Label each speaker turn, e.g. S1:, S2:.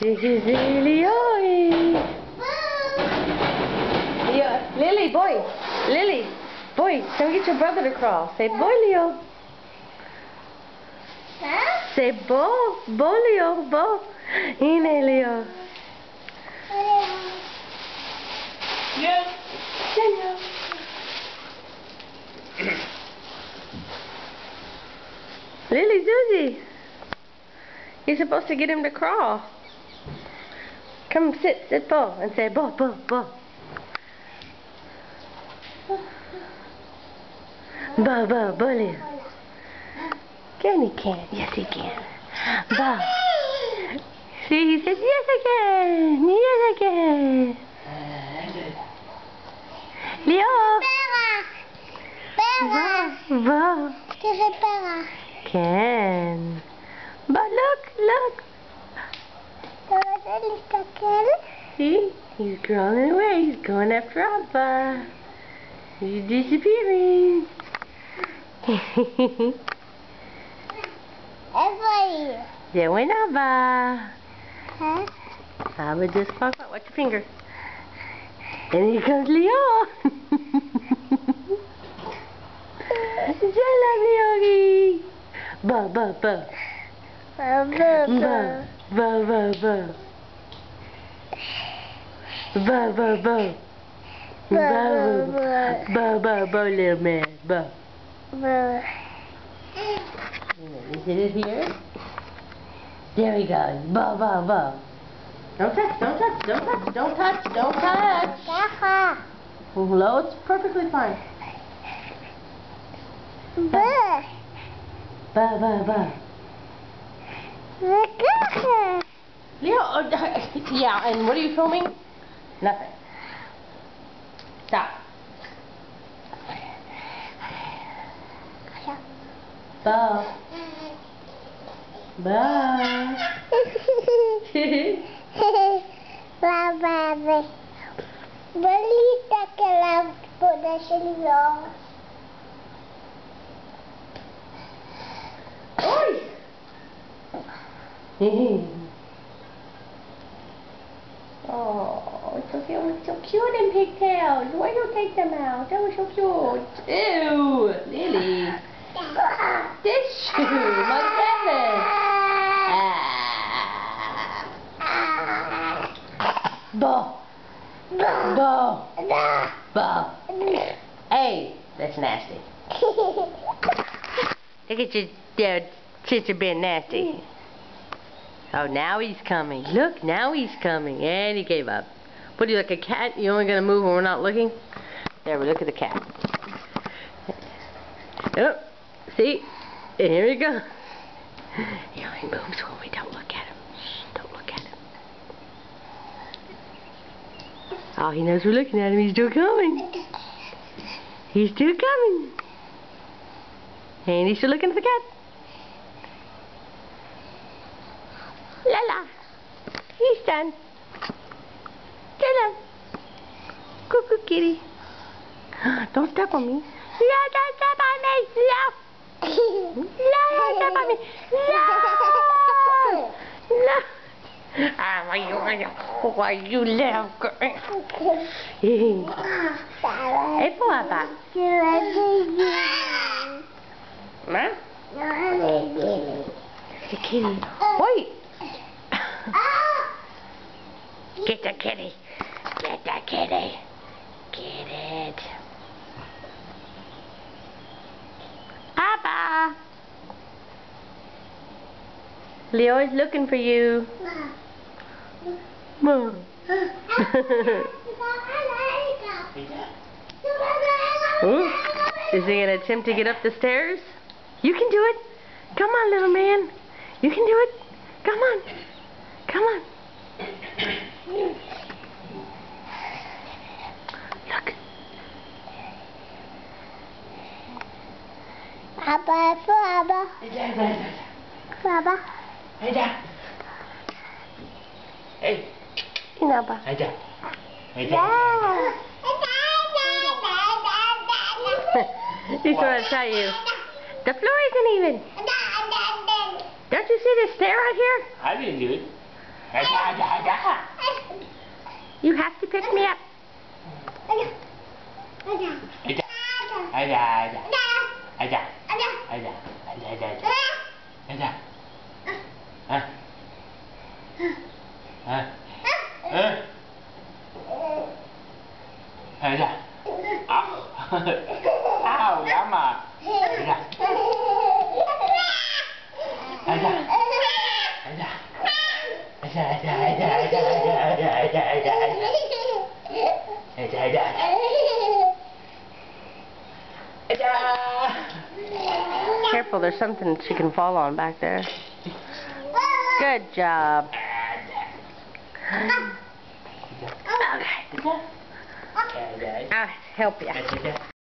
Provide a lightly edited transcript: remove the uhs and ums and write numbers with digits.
S1: This is Lily. Yeah, Lily, boy. Lily, boy, come get your brother to crawl. Say, boy, Leo.
S2: Huh?
S1: Say, bo, Leo, bo. Ine, Leo.
S2: Yes.
S1: Leo. Lily, Susie. You're supposed to get him to crawl. Come sit, Bo, and say, Bo, Bo, Bo. Bo, Bo, Bo, Leo. Can he can? Yes, he can. Bo. See, he says, yes, I can. Yes, I can. Leo. Bo. Can. But look. See? He's crawling away. He's going after Abba. He's disappearing. There went Abba.
S2: Huh?
S1: Abba just popped out. Watch your finger. And here comes Leo. Jala Leogi. Ba.
S2: Ba.
S1: Ba. Ba. Ba, little man. Ba. Is it here? There he goes. Ba. Don't touch. Low, it's perfectly fine. Ba. Leo, yeah, and what are you filming? Nothing. Stop. Ba.
S2: Balita que la pones en lo.
S1: Oh, it's so cute in pigtails. Why don't you take them out? That was so cute. Ew, Lily. This shoe, my goodness. Bo. Hey, that's nasty. Look at your sister being nasty. Oh, now he's coming. Look, now he's coming. And he gave up. What are you, like a cat? You only gonna move when we're not looking? There, we look at the cat. Oh, see? And here we go. He only moves when we don't look at him. Shh, don't look at him. Oh, he knows we're looking at him. He's still coming. He's still coming. And he's still looking at the cat. Lala. He's done. Lala. Cuckoo kitty. Don't step on me. No, don't step on me. No. No, don't step on me. No. No. Why you little girl? Hey, Papa. Ma? The kitty. Wait. Get the kitty. Get the kitty. Get it. Papa. Leo is looking for you. Mom. Is he going to attempt to get up the stairs? You can do it. Come on, little man. You can do it. Come on. Come on. Look.
S2: Abba.
S1: Hey. Inaba. He's going to tell you. The floor isn't even. Don't you see this stair right here?
S3: I didn't do it.
S1: You have to pick me up.
S3: Ow, Yama.
S1: Careful, there's something she can fall on back there. Good job. Okay. I'll help you.